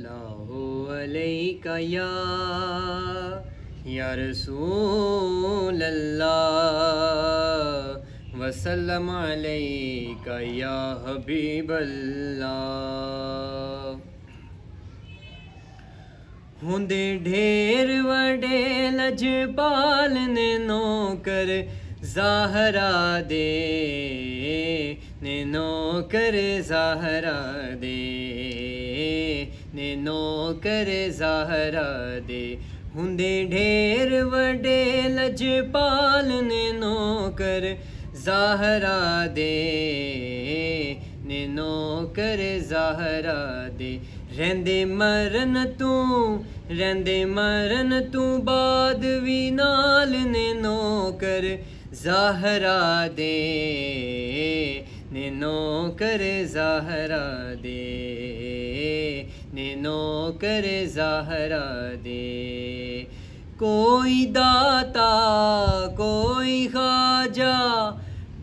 अल्लाहु अलैका या रसूल अल्लाह वसल्लम अलैका या हबीब अल्लाह। हुंदे ढेर वडे लजपाल ने नौकर ज़ाहरा दे ने नौकर ज़ाहरा दे ने नौकर ज़ाहरा दे। हुंदे ढेर वडे लजपाल ने नौकर ज़ाहरा दे ने नौकर ज़ाहरा दे। रहंदे मरन तू बाद भी नाल ने नौकर ज़ाहरा दे ने नौकर ज़ाहरा दे ने नौकर ज़ाहरा दे। कोई दाता कोई ख्वाजा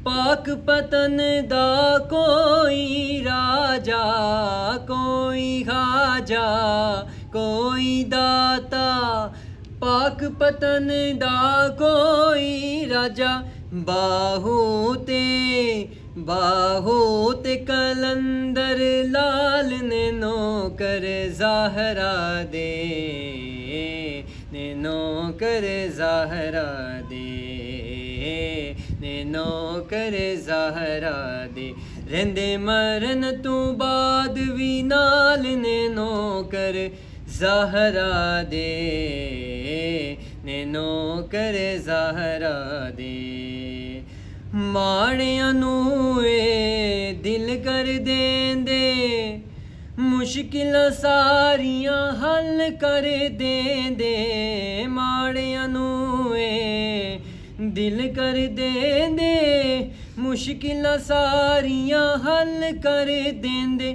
पाक पतन दा कोई राजा कोई ख्वाजा कोई दाता पाक पतन दा कोई राजा। बाहू ते कलंदर लाल ने नौकर ज़ाहरा दे ने नौकर ज़ाहरा दे ने नौकर ज़ाहरा दे। रहंदे मरन तू बाद भी नाल ने नौकर ज़ाहरा दे ने नौकर ज़ाहरा दे। माड़ियां नू दिल कर देंदे मुश्किलां सारियां हल कर देंदे। माड़ियां नू दिल कर देंदे मुश्किलां सारियां हल कर देंदे।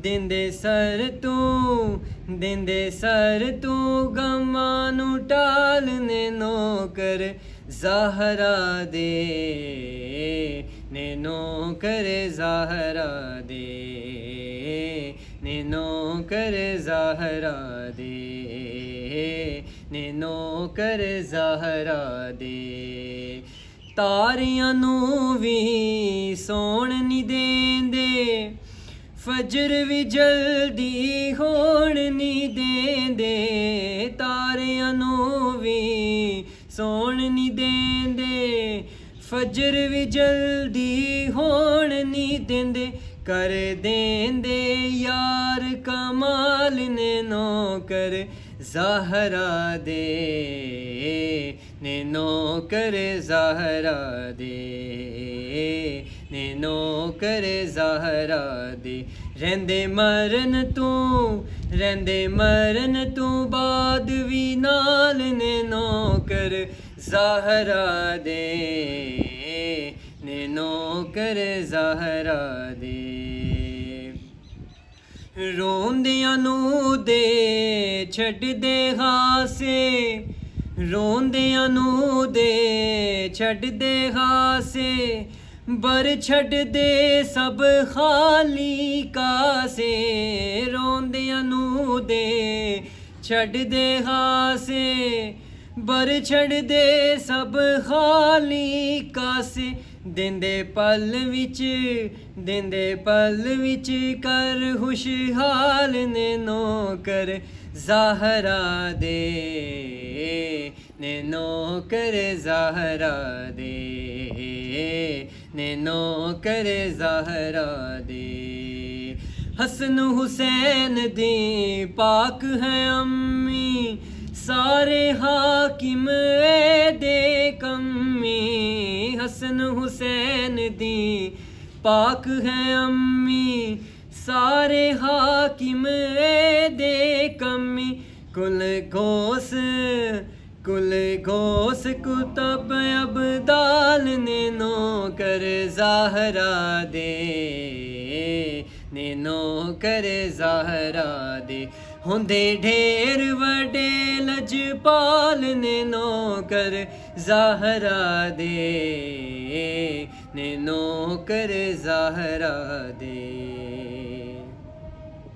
देंदे सर तू गमां नू टाल ने नौकर ज़ाहरा दे ने नौकर ज़ाहरा दे ने नौकर ज़ाहरा दे ने नौकर ज़ाहरा दे। तारियां नू भी सौण नी देंदे फजर भी जल्दी होण नी देंदे। तारियां नू भी सौण नी देंदे फजर भी जल्दी होण नी देंदे। कर देंदे यार कमाल ने नौकर ज़ाहरा दे ने नौकर ज़ाहरा दे ने नौकर ज़ाहरा दे। रहंदे मरन तू बाद भी नाल ने नौकर ज़ाहरा दे ने नौकर ज़ाहरा दे। रोंदियां नू दे छड्ड दे हासे रोंदियां नू दे छड्ड दे हासे बर छड्ड दे सब खाली कासे। रोंदियां नू दे छड्ड दे हासे बर छड्ड दे सब खाली कासे। देंदे पल विच कर खुशहाल ने नौकर ज़ाहरा दे ने नौकर ज़ाहरा दे ने नौकर ज़ाहरा दे। हसन हुसैन दी पाक है अम्मी सारे हाकिम दे कम्मी। हसन हुसैन दी पाक है अम्मी सारे हाकिम दे कम्मी। कुल घोस कुतब अब्दाल ने नौकर ज़ाहरा दे ने नौकर ज़ाहरा दे। हुंदे ढेर वडे लजपाल ने नौकर ज़ाहरा दे ने नौकर ज़ाहरा दे।